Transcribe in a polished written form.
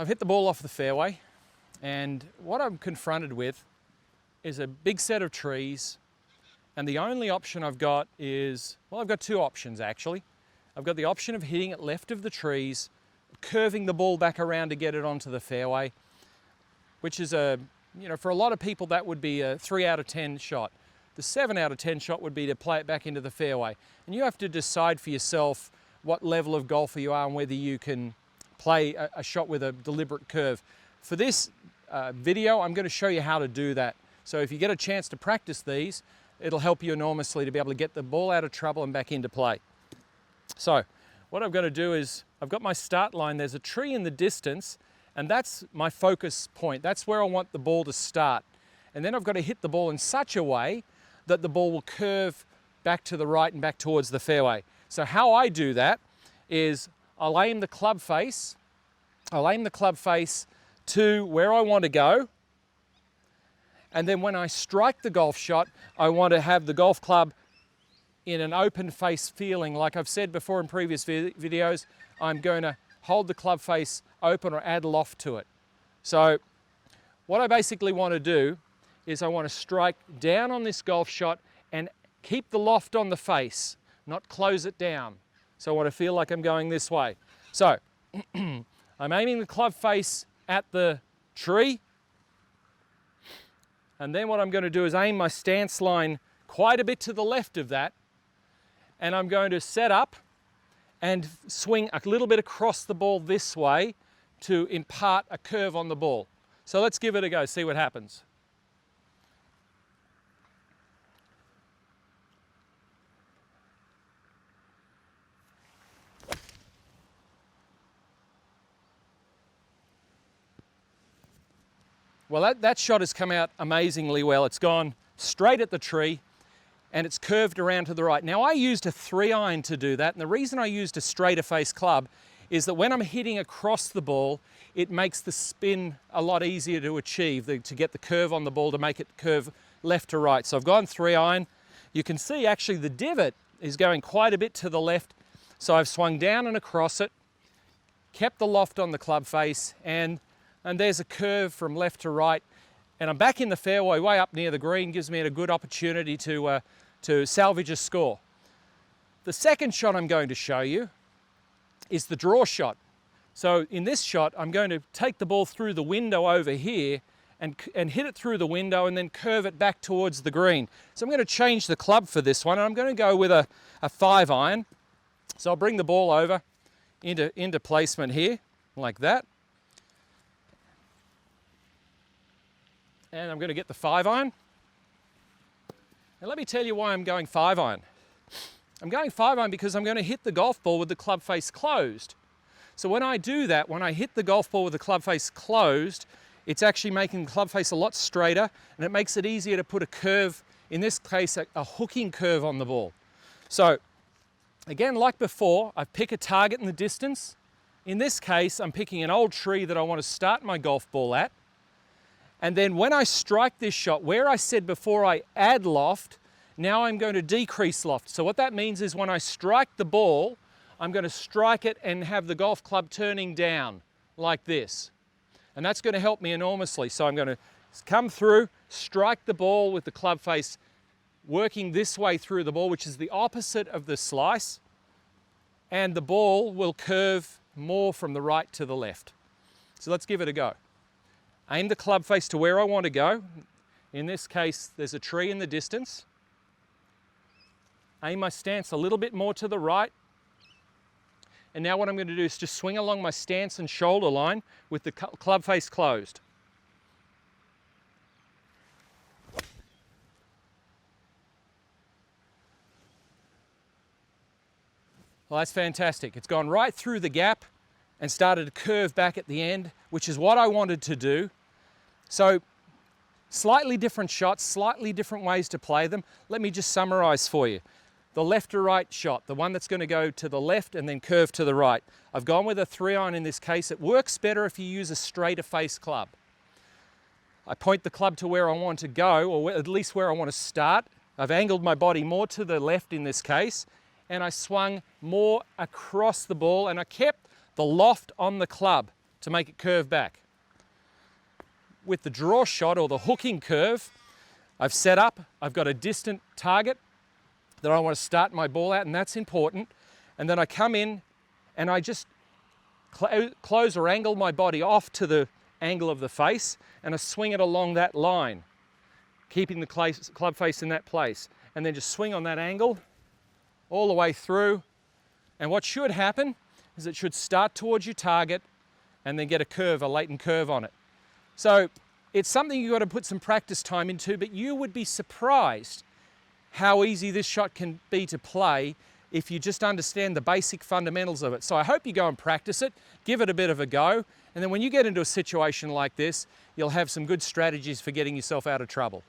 I've hit the ball off the fairway, and what I'm confronted with is a big set of trees, and the only option I've got is, well, I've got two options actually. I've got the option of hitting it left of the trees, curving the ball back around to get it onto the fairway, which is for a lot of people that would be a 3 out of 10 shot. The 7 out of 10 shot would be to play it back into the fairway. And you have to decide for yourself what level of golfer you are and whether you can play a shot with a deliberate curve. For this video, I'm going to show you how to do that. So if you get a chance to practice these, it'll help you enormously to be able to get the ball out of trouble and back into play. So what I'm going to do is, I've got my start line, there's a tree in the distance, and that's my focus point. That's where I want the ball to start. And then I've got to hit the ball in such a way that the ball will curve back to the right and back towards the fairway. So how I do that is I'll aim the club face to where I want to go. And then when I strike the golf shot, I want to have the golf club in an open face feeling. Like I've said before in previous videos, I'm going to hold the club face open or add loft to it. So what I basically want to do is I want to strike down on this golf shot and keep the loft on the face, not close it down. So I want to feel like I'm going this way. So I'm aiming the club face at the tree, and then what I'm going to do is aim my stance line quite a bit to the left of that, and I'm going to set up and swing a little bit across the ball this way to impart a curve on the ball. So let's give it a go, see what happens. Well, that shot has come out amazingly well. It's gone straight at the tree and it's curved around to the right. Now, I used a 3-iron to do that, and the reason I used a straighter face club is that when I'm hitting across the ball, it makes the spin a lot easier to achieve, to get the curve on the ball, to make it curve left to right. So I've gone 3-iron. You can see actually the divot is going quite a bit to the left. So I've swung down and across it, kept the loft on the club face, and there's a curve from left to right, and I'm back in the fairway way up near the green. Gives me a good opportunity to salvage a score. The second shot I'm going to show you is the draw shot. So in this shot, I'm going to take the ball through the window over here and hit it through the window and then curve it back towards the green. So I'm going to change the club for this one, and I'm going to go with a 5-iron. So I'll bring the ball over into placement here, like that. And I'm going to get the 5-iron. And let me tell you why I'm going 5-iron. I'm going 5-iron because I'm going to hit the golf ball with the club face closed. So when I do that, when I hit the golf ball with the club face closed, it's actually making the club face a lot straighter, and it makes it easier to put a curve, in this case a hooking curve on the ball. So again, like before, I pick a target in the distance. In this case, I'm picking an old tree that I want to start my golf ball at. And then when I strike this shot, where I said before I add loft, now I'm going to decrease loft. So what that means is when I strike the ball, I'm going to strike it and have the golf club turning down like this. And that's going to help me enormously. So I'm going to come through, strike the ball with the club face working this way through the ball, which is the opposite of the slice. And the ball will curve more from the right to the left. So let's give it a go. Aim the club face to where I want to go. In this case, there's a tree in the distance. Aim my stance a little bit more to the right. And now what I'm going to do is just swing along my stance and shoulder line with the club face closed. Well, that's fantastic. It's gone right through the gap and started to curve back at the end, which is what I wanted to do. So slightly different shots, slightly different ways to play them. Let me just summarize for you. The left to right shot, the one that's going to go to the left and then curve to the right. I've gone with a 3-iron in this case. It works better if you use a straighter face club. I point the club to where I want to go, or at least where I want to start. I've angled my body more to the left in this case, and I swung more across the ball, and I kept the loft on the club. to make it curve back. With the draw shot or the hooking curve, I've set up, I've got a distant target that I want to start my ball at, and that's important. And then I come in and I just close or angle my body off to the angle of the face, and I swing it along that line, keeping the club face in that place. And then just swing on that angle all the way through. And what should happen is it should start towards your target and then get a curve, a latent curve on it. So it's something you've got to put some practice time into, but you would be surprised how easy this shot can be to play if you just understand the basic fundamentals of it. So I hope you go and practice it, give it a bit of a go, and then when you get into a situation like this, you'll have some good strategies for getting yourself out of trouble.